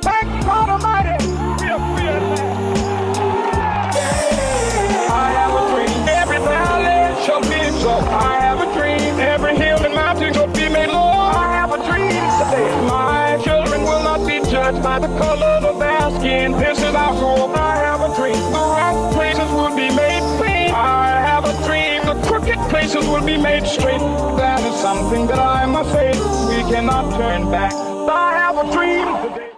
thank God Almighty, we are free at last. I have a dream, every valley shall be exalted. I have a dream, every hill and mountain shall be made low. I have a dream today, my children will not be judged by the color of their skin. This is our hope. I have a dream, the rough places will be made plain. I have a dream, the crooked places will be made straight. That is something that I must say, we cannot turn back. I have a dream today.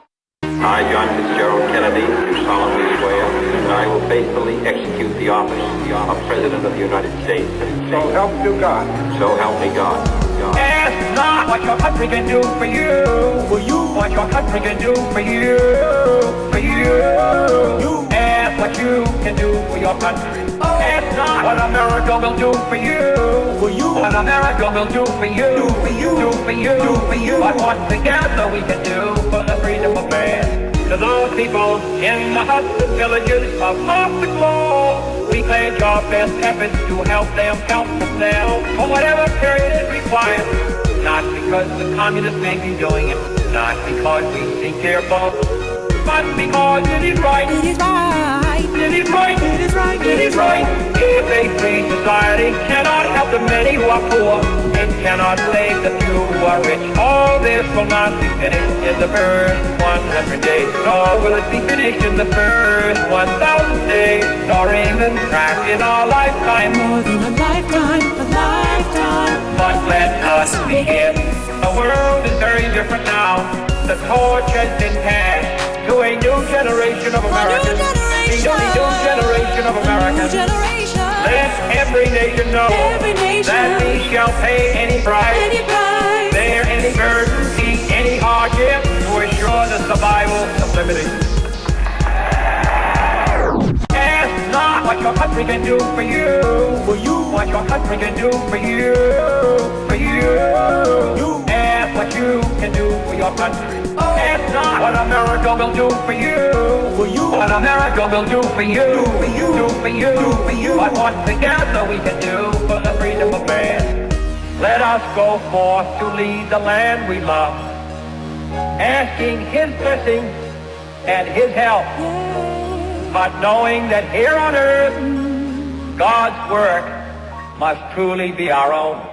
I, John Fitzgerald Kennedy, do solemnly swear that I will faithfully execute the office of President of the United States. So help you God. So help me God. Ask not what your country can do for you. What your country can do for you. Ask what you can do for your country. Ask not what America will do for you. What America will do for you. But what together we can do for the freedom of man. To those people in the huts and villages across the globe, we pledge our best efforts to help them help themselves for whatever period is required. Not because the communists may be doing it, not because we think they're both, but because it is right. It is right. It is right. It is right. It is right. If a free society cannot help the many who are poor, it cannot save the few who are rich. All this will not be finished in the first 100 days, nor will it be finished in the first 1,000 days, nor even perhaps in our lifetime. More than a lifetime, a lifetime. But let us begin. The world is very different now. The torch has been passed to a new generation of Americans. A new generation of Americans. Let every nation know that we shall pay any price, bear any burden, eat any hardship to assure the survival of liberty. Ask not what your country can do for you. What your country can do for you. Ask what you can do for your country. Ask not what America will do for you. What America will do for you. But what together we can do for the freedom of man. Let us go forth to lead the land we love, asking His blessing and His help, but knowing that here on earth, God's work must truly be our own.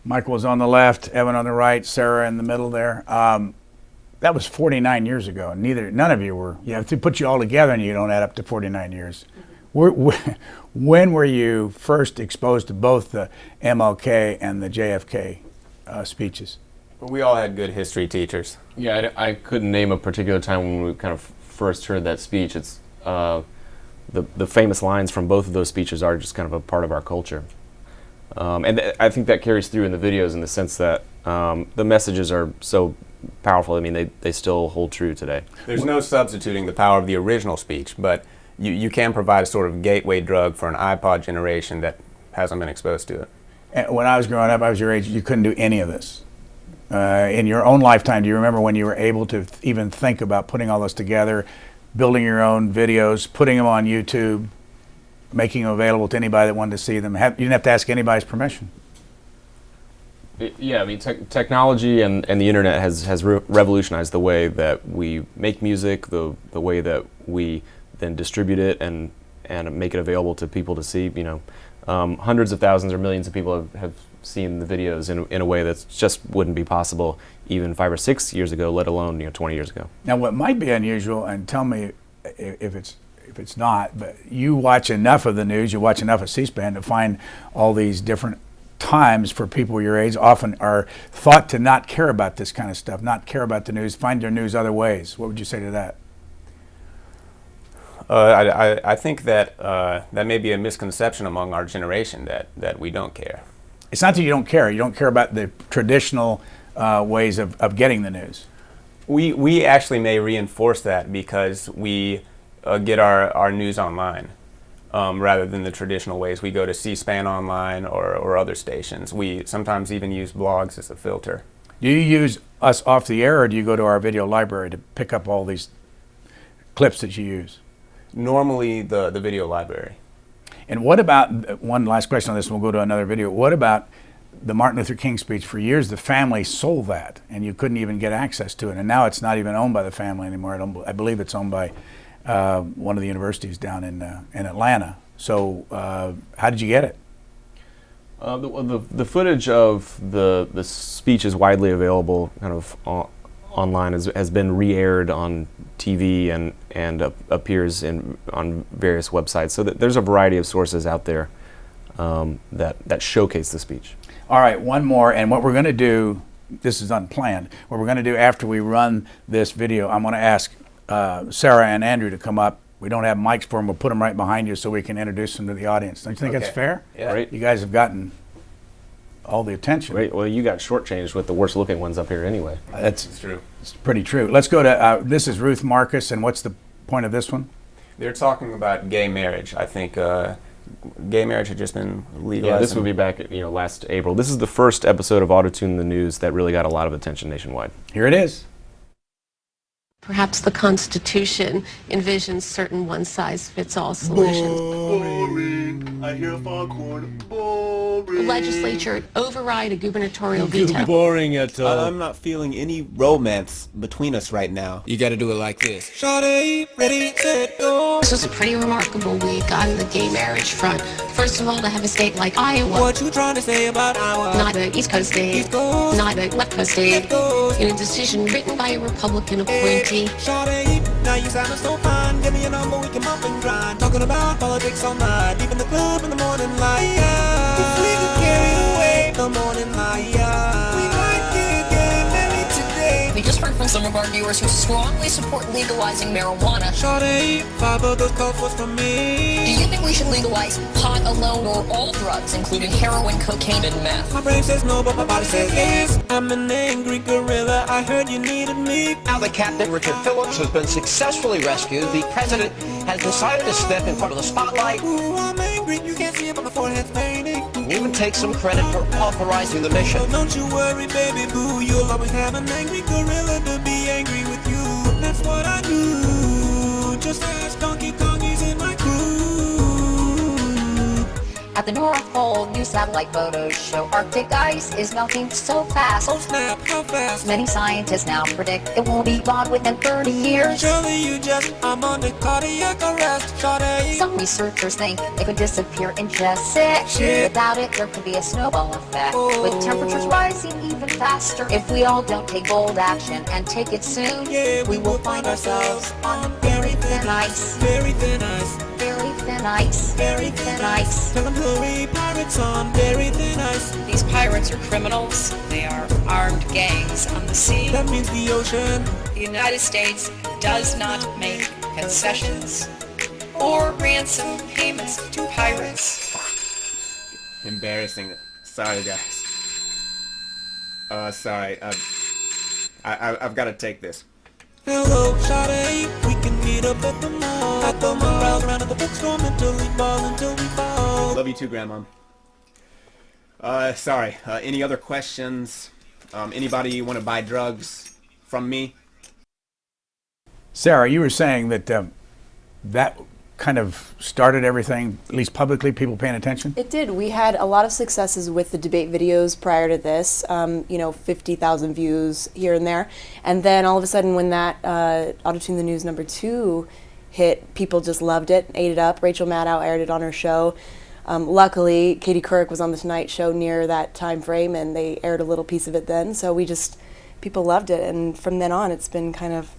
Michael was on the left, Evan on the right, Sarah in the middle there. That was 49 years ago, and none of you were. You have to put you all together, and you don't add up to 49 years. When were you first exposed to both the MLK and the JFK speeches? We all had good history teachers. Yeah, I couldn't name a particular time when we kind of first heard that speech. It's the famous lines from both of those speeches are just kind of a part of our culture. And I think that carries through in the videos in the sense that the messages are so powerful. I mean, they still hold true today. There's no substituting the power of the original speech, but you can provide a sort of gateway drug for an iPod generation that hasn't been exposed to it. And when I was growing up, I was your age, you couldn't do any of this. In your own lifetime, do you remember when you were able to even think about putting all this together, building your own videos, putting them on YouTube, making them available to anybody that wanted to see them? You didn't have to ask anybody's permission. Yeah, I mean, technology and the internet has revolutionized the way that we make music, the way that we then distribute it and make it available to people to see. You know, hundreds of thousands or millions of people have seen the videos in a way that just wouldn't be possible even 5 or 6 years ago, let alone 20 years ago. Now, what might be unusual, and tell me if it's not, but you watch enough of the news, you watch enough of C-SPAN to find all these different times for people your age often are thought to not care about this kind of stuff, not care about the news, find their news other ways. What would you say to that? I think that that may be a misconception among our generation that we don't care. It's not that you don't care. You don't care about the traditional ways of getting the news. We actually may reinforce that because we get our news online rather than the traditional ways. We go to C-SPAN online or other stations. We sometimes even use blogs as a filter. Do you use us off the air, or do you go to our video library to pick up all these clips that you use? Normally the video library. And what about, one last question on this, and we'll go to another video. What about the Martin Luther King speech? For years, the family sold that, and you couldn't even get access to it. And now it's not even owned by the family anymore. I believe it's owned by one of the universities down in Atlanta. So how did you get it? The footage of the speech is widely available kind of online, has been re-aired on TV and appears on various websites. So there's a variety of sources out there that showcase the speech. All right, one more, and what we're going to do, this is unplanned, what we're going to do after we run this video, I'm going to ask Sarah and Andrew to come up. We don't have mics for them. We'll put them right behind you so we can introduce them to the audience. Don't you think that's fair? Yeah. Right. You guys have gotten all the attention. Right. Well, you got shortchanged with the worst looking ones up here anyway. That's true. It's pretty true. Let's go to, this is Ruth Marcus, and what's the point of this one? They're talking about gay marriage. I think gay marriage had just been legalized. Yeah, this would be back last April. This is the first episode of Autotune in the News that really got a lot of attention nationwide. Here it is. Perhaps the Constitution envisions certain one-size-fits-all solutions. Boring. I hear foghorn. Boring. The legislature override a gubernatorial veto. Boring at all. I'm not feeling any romance between us right now. You gotta do it like this. Shawty, ready, set, go. This was a pretty remarkable week on the gay marriage front. First of all, to have a state like Iowa. What you trying to say about Iowa? Not a East Coast state. East Coast. Not a left coast state. In a decision written by a Republican appointee. Shawty, now you sound so fine. Give me your number, we can bump and grind. Talking about politics all night, deep in the club in the morning light. If we could carry away the morning light, we might get married today. We just heard from some of our viewers who strongly support legalizing marijuana. Shawty, 5 of those calls was from me. Do you think we should legalize pot alone or all drugs, including heroin, cocaine, and meth? My brain says no, but my body says yes. I'm an angry gorilla, I heard you needed me. Now that Captain Richard Phillips has been successfully rescued, the president has decided to step in front of the spotlight. Ooh, I'm angry, you can't see it, but my forehead's painting. and even take some credit for authorizing the mission. Oh, don't you worry, baby boo. You'll always have an angry gorilla to be angry with you. That's what I do. Just ask Donkey Kong, he's in my crew. At the North Pole, new satellite photos show Arctic ice is melting so fast. Oh snap, how fast? Many scientists now predict it will be gone within 30 years. Surely you just, I'm on the cardiac arrest, shawty. Some researchers think it could disappear in just 6 years. Without it, there could be a snowball effect, with temperatures rising even faster. If we all don't take bold action and take it soon, we will find ourselves on very thin ice. Very thin ice. Very thin ice. Very thin ice. Tell them hurry, pirates on very thin ice. These pirates are criminals. They are armed gangs on the sea. That means the ocean. The United States does not make concessions or ransom payments to pirates. Embarrassing. Sorry, guys. Sorry. I've got to take this. Hello, shawty. We can meet up at the mall. At the mall. Browse around at the bookstore until we fall. Love you too, Grandma. Sorry. Any other questions? Anybody want to buy drugs from me? Sarah, you were saying that that kind of started everything, at least publicly, people paying attention? It did. We had a lot of successes with the debate videos prior to this, 50,000 views here and there. And then all of a sudden when that Autotune the News #2 hit, people just loved it, ate it up. Rachel Maddow aired it on her show. Luckily, Katie Couric was on the Tonight Show near that time frame, and they aired a little piece of it then. So people loved it. And from then on, it's been kind of,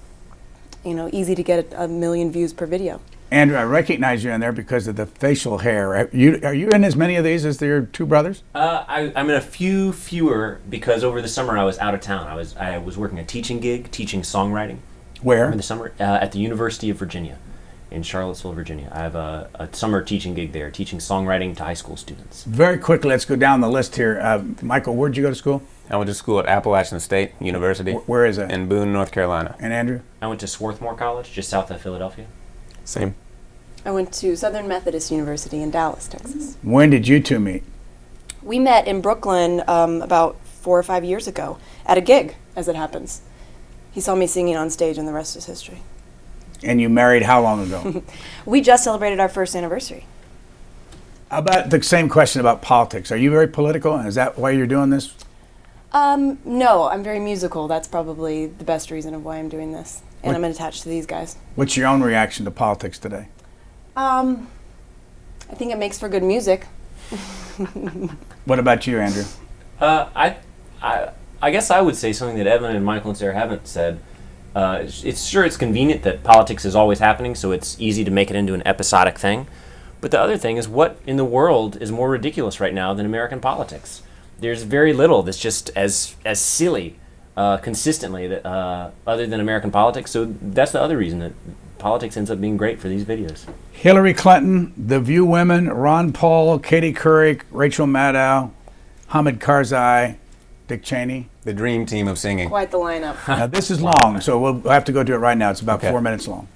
easy to get a million views per video. Andrew, I recognize you in there because of the facial hair. Are you in as many of these as your two brothers? I'm in a fewer because over the summer I was out of town. I was working a teaching gig, teaching songwriting. Where? Over the summer at the University of Virginia, in Charlottesville, Virginia. I have a summer teaching gig there, teaching songwriting to high school students. Very quickly, let's go down the list here. Michael, where'd you go to school? I went to school at Appalachian State University. Where is it? In Boone, North Carolina. And Andrew? I went to Swarthmore College, just south of Philadelphia. Same. I went to Southern Methodist University in Dallas, Texas. When did you two meet? We met in Brooklyn about 4 or 5 years ago at a gig, as it happens. He saw me singing on stage, and the rest is history. And you married how long ago? We just celebrated our first anniversary. About the same question about politics. Are you very political? Is that why you're doing this? No, I'm very musical. That's probably the best reason of why I'm doing this. And I'm attached to these guys. What's your own reaction to politics today? I think it makes for good music. What about you, Andrew? I guess I would say something that Evan and Michael and Sarah haven't said. It's convenient that politics is always happening, so it's easy to make it into an episodic thing. But the other thing is, what in the world is more ridiculous right now than American politics? There's very little that's just as silly consistently that, other than American politics. So that's the other reason that politics ends up being great for these videos. Hillary Clinton, The View Women, Ron Paul, Katie Couric, Rachel Maddow, Hamid Karzai, Dick Cheney. The dream team of singing. Quite the lineup. Now, this is long, so we'll have to go do it right now. It's about 4 minutes long.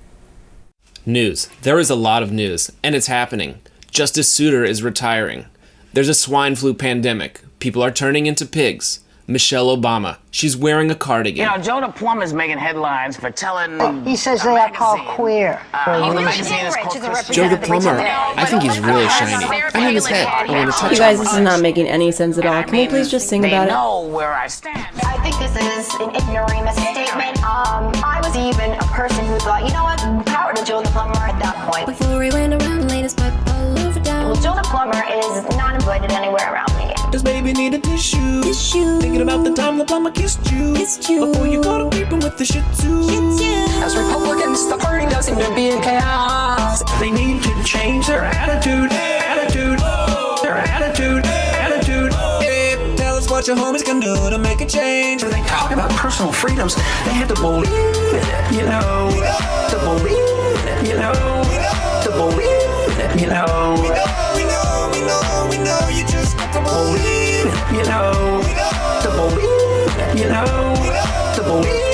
News. There is a lot of news, and it's happening. Justice Souter is retiring. There's a swine flu pandemic. People are turning into pigs. Michelle Obama. She's wearing a cardigan. Joe the Plumber's making headlines for telling... He says they are called queer. Joe the Plumber. I think he's really shiny. I'm in his head. I want to touch him. You guys, this is not making any sense at all. Can we please just sing about it? They know where I stand. I think this is an ignoramus statement. I was even a person who thought, you know what, power to Joe the Plumber at that point. Before he went around, laid his pipe all over down. Well, Joe the Plumber is not invited anywhere around me. Does baby need a tissue? Thinking about the time the plumber kissed you. Before you go to creeping with the shih tzu. As Republicans, the party does seem to be in chaos. They need to change their attitude. Their attitude. Hey, tell us what your homies can do to make a change. When they talk about personal freedoms, they have to believe it, To believe it, To believe it, We know, you just got to believe it, To believe it, To believe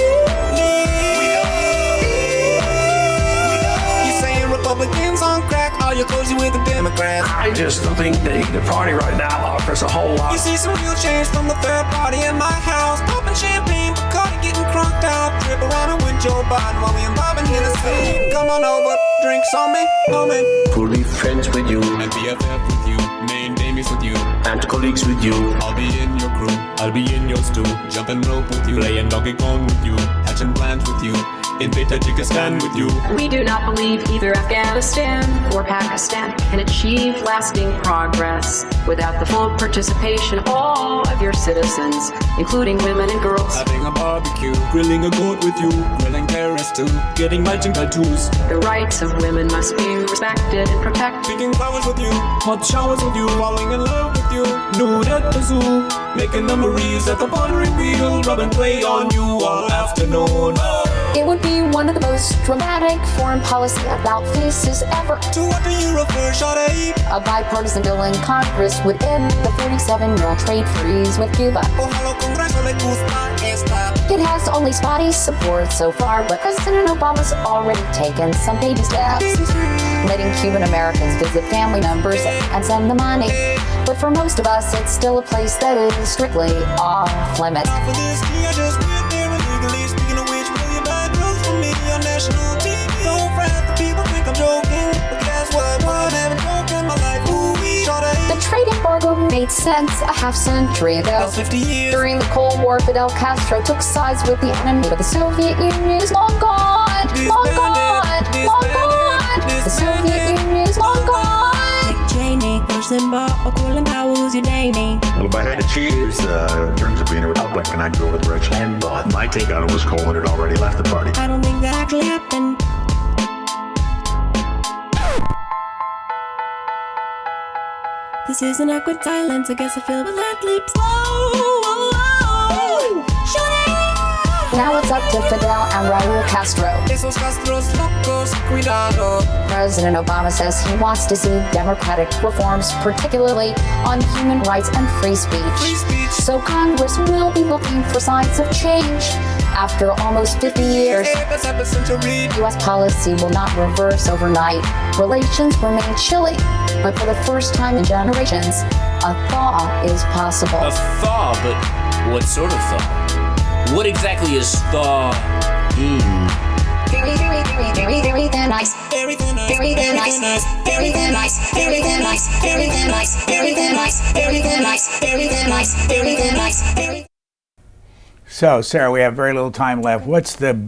You're saying Republicans on crack. Are you cozy with the Democrats? I just don't think the party right now offers a whole lot. You see some real change from the third party in my house. Popping champagne, Bacardi getting crunked out. Trip around and with Joe Biden while we imbibing Hennessy. Come on over, drinks on me, homie. Could be friends with you, And BFF with you, main Damies with you. and colleagues with you. I'll be in your crew, I'll be in your stew. Jumping rope with you, playing Donkey Kong with you. Hatching plans with you, in Tajikistan with you. We do not believe either Afghanistan or Pakistan can achieve lasting progress without the full participation of all of your citizens, including women and girls. Having a barbecue, grilling a goat with you, grilling terrorists too, getting matching tattoos. The rights of women must be respected and protected. Picking flowers with you, hot showers with you, falling in love with you, nude at the zoo, making memories at the pottery wheel, rub and play on you all afternoon. It would be one of the most dramatic foreign policy about faces ever. To what do you refer, Shawty? A bipartisan bill in Congress would end the 37-year trade freeze with Cuba. It has only spotty support so far, but President Obama's already taken some baby steps, letting Cuban Americans visit family members and send the money. But for most of us, it's still a place that is strictly off limits. For this year, I just went there illegally. Speaking of which, will you buy drugs for me on national TV? Don't fret, the people think I'm joking, but guess what? One having joke in my life. Ooh-wee, Shawty. The trade embargo made sense a half-century ago. 50 years. During the Cold War, Fidel Castro took sides with the enemy, but the Soviet Union is long gone, long gone, long gone. The Soviet Union is long gone. Well, if I had to choose in terms of being a Republican, I'd go with Rich Limbaugh. My take on it was Cohen had already left the party. I don't think that actually happened. This is an awkward silence. I guess I feel with that lips. Now it's up to Fidel and Raul Castro. Esos Castros locos, cuidado. President Obama says he wants to see democratic reforms, particularly on human rights and free speech. So Congress will be looking for signs of change. After almost 50 years, U.S. policy will not reverse overnight. Relations remain chilly, but for the first time in generations, a thaw is possible. A thaw? But what sort of thaw? What exactly is thaw? Very, very, very, very, very thin ice. Very thin ice. Very thin ice. Very thin ice. Very thin ice. Very thin ice. Very thin ice. Very thin ice. Very thin ice. Very thin ice. So, Sarah, we have very little time left. What's the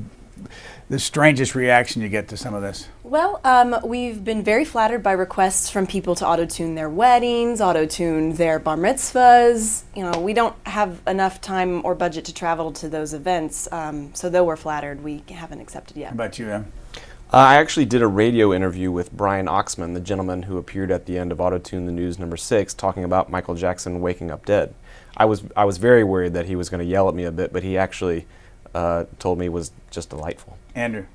strangest reaction you get to some of this? Well, we've been very flattered by requests from people to auto-tune their weddings, auto-tune their bar mitzvahs. You know, we don't have enough time or budget to travel to those events, so though we're flattered, we haven't accepted yet. How about you, Em? I actually did a radio interview with Brian Oxman, the gentleman who appeared at the end of Autotune the News #6, talking about Michael Jackson waking up dead. I was very worried that he was going to yell at me a bit, but he actually told me it was just delightful. Andrew?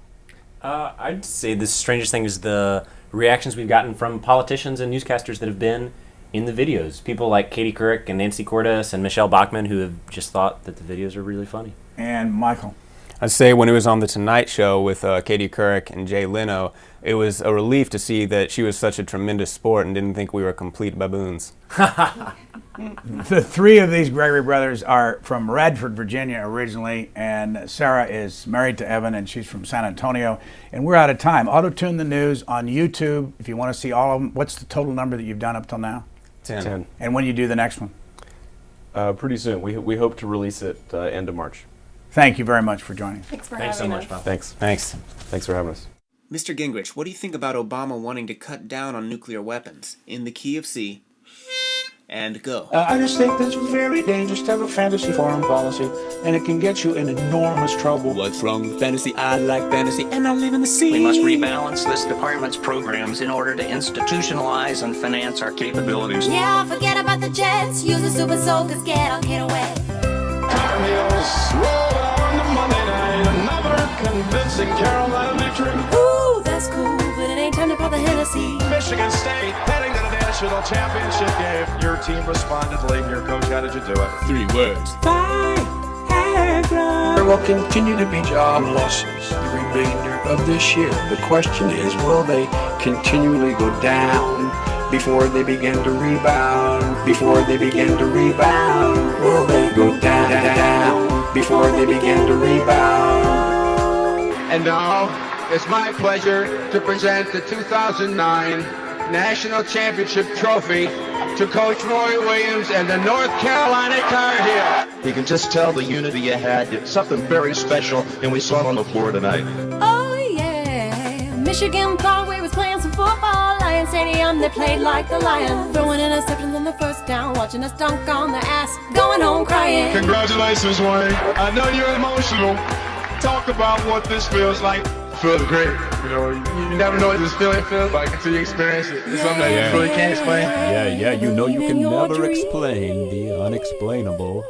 I'd say the strangest thing is the reactions we've gotten from politicians and newscasters that have been in the videos. People like Katie Couric and Nancy Cordes and Michelle Bachmann who have just thought that the videos are really funny. And Michael? I'd say when it was on The Tonight Show with Katie Couric and Jay Leno, it was a relief to see that she was such a tremendous sport and didn't think we were complete baboons. The three of these Gregory brothers are from Radford, Virginia originally, and Sarah is married to Evan, and she's from San Antonio. And we're out of time. Autotune the News on YouTube. If you want to see all of them, what's the total number that you've done up till now? 10. And when do you do the next one? Pretty soon. We hope to release it end of March. Thank you very much for joining. Thanks for Thanks so having much, us. Bob. Thanks. Thanks for having us. Mr. Gingrich, what do you think about Obama wanting to cut down on nuclear weapons? In the key of C. And go. I just think that's very dangerous to have a fantasy foreign policy, and it can get you in enormous trouble. What's wrong with fantasy? I like fantasy, and I live in the sea. We must rebalance this department's programs in order to institutionalize and finance our capabilities. Yeah, forget about the jets. Use the super soakers, get on, get away. Another convincing Carolina victory. Ooh, that's cool, but it ain't time to pop the Hennessy. Michigan State heading to the national championship game. Your team responded late. Your coach, how did you do it? 3 words. There will continue to be job losses. Green Bay and of this year. The question is, will they continually go down before they begin to rebound? Before they begin to rebound, will they go down before they begin to rebound? And now, it's my pleasure to present the 2009 National Championship Trophy to Coach Roy Williams and the North Carolina Tar Heels. You can just tell the unity you had. It's something very special, and we saw it on the floor tonight. Oh yeah, Michigan thought we was playing some football. Lion Stadium, they played like the Lions, throwing interceptions on the first down, watching us dunk on their ass, going home crying. Congratulations, Wayne. I know you're emotional. Talk about what this feels like. It feels great. You know, you never know what this feeling feels like until you experience it. It's something that you really can't explain. Yeah, you know you can never explain the unexplainable.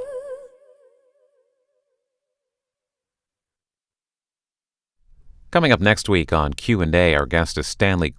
Coming up next week on Q&A, our guest is Stanley